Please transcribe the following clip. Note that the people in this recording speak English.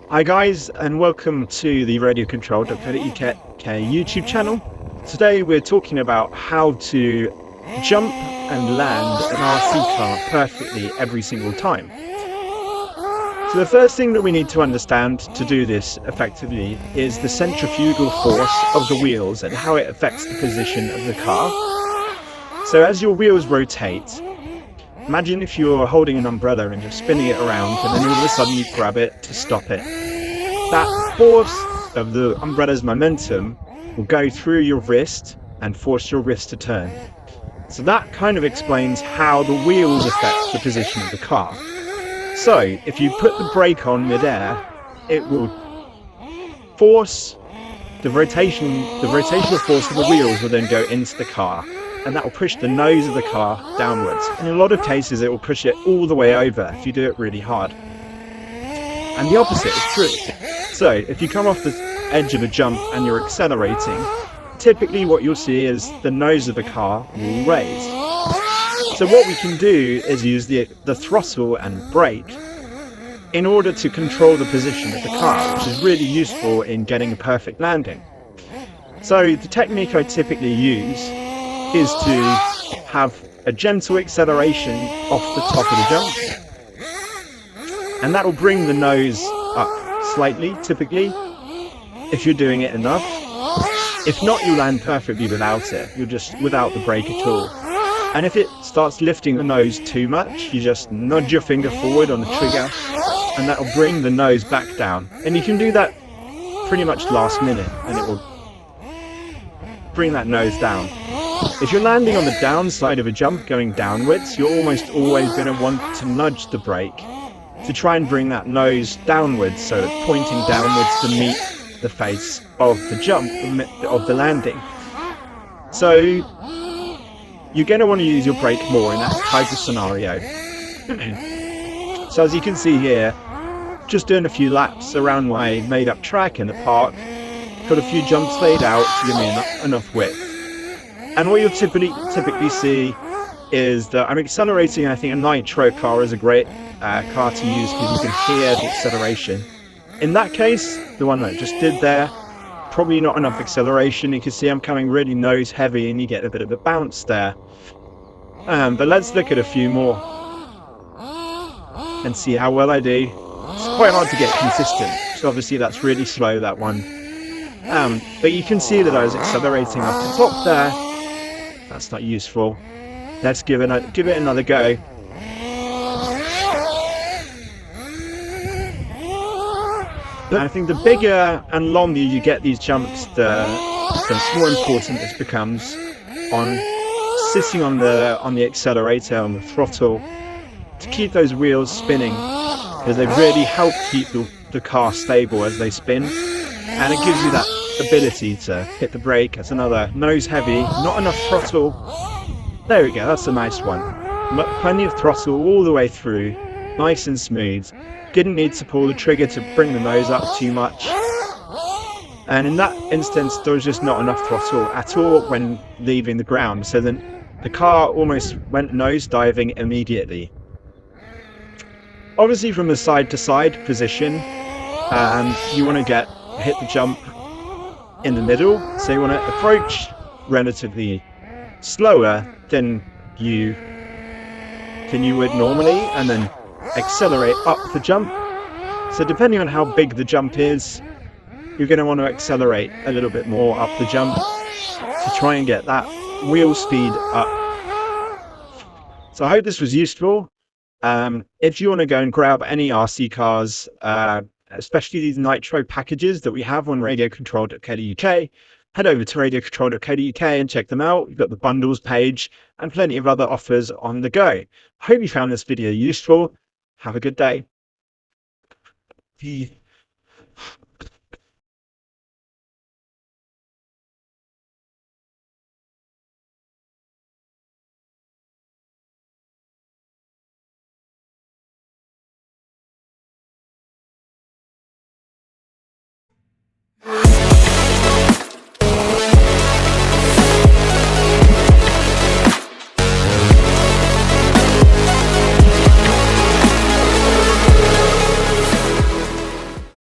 Hi guys, and welcome to the radiocontrol.co.uk YouTube channel. Today we're talking about how to jump and land an RC car perfectly every single time. So the first thing that we need to understand to do this effectively is the centrifugal force of the wheels and how it affects the position of the car. So as your wheels rotate, imagine if you're holding an umbrella and you're spinning it around and then all of a sudden you grab it to stop it. That force of the umbrella's momentum will go through your wrist and force your wrist to turn. So that kind of explains how the wheels affect the position of the car. So if you put the brake on midair, it will force the rotational force of the wheels will then go into the car, and that will push the nose of the car downwards. In a lot of cases it will push it all the way over if you do it really hard. And the opposite is true. So if you come off the edge of a jump and you're accelerating, typically what you'll see is the nose of the car will raise. So what we can do is use the throttle and brake in order to control the position of the car, which is really useful in getting a perfect landing. So the technique I typically use is to have a gentle acceleration off the top of the jump, and that will bring the nose up slightly, typically, if you're doing it enough. If not, you land perfectly without it. You're just without the brake at all. And if it starts lifting the nose too much, you just nudge your finger forward on the trigger, and that will bring the nose back down. And you can do that pretty much last minute, and it will bring that nose down. If you're landing on the downside of a jump going downwards, you're almost always going to want to nudge the brake to try and bring that nose downwards, so it's pointing downwards to meet the face of the jump, of the landing. So you're going to want to use your brake more in that type of scenario. So as you can see here, just doing a few laps around my made up track in the park, got a few jumps laid out to give me enough width. And what you'll typically see is that I'm accelerating. I think a nitro car is a great car to use because you can hear the acceleration. In that case, the one that I just did there, probably not enough acceleration. You can see I'm coming really nose heavy and you get a bit of a bounce there. But let's look at a few more and see how well I do. It's quite hard to get consistent, so obviously that's really slow, that one. But you can see that I was accelerating up the top there. That's not useful. Let's give it another go. But I think the bigger and longer you get these jumps, the more important this becomes on sitting on the accelerator, on the throttle, to keep those wheels spinning, because they really help keep the car stable as they spin, and it gives you that ability to hit the brake. That's another nose heavy, not enough throttle. There we go, that's a nice one. Plenty of throttle all the way through, nice and smooth. Didn't need to pull the trigger to bring the nose up too much. And in that instance, there was just not enough throttle at all when leaving the ground, so then the car almost went nose diving immediately. Obviously from the side to side position, you want to hit the jump in the middle, so you want to approach relatively slower than you would normally, and then accelerate up the jump. So depending on how big the jump is, you're going to want to accelerate a little bit more up the jump to try and get that wheel speed up. So I hope this was useful. If you want to go and grab any RC cars, especially these nitro packages that we have on radiocontrol.co.uk, head over to radiocontrol.co.uk and check them out. We've got the bundles page and plenty of other offers on the go. I hope you found this video useful. Have a good day.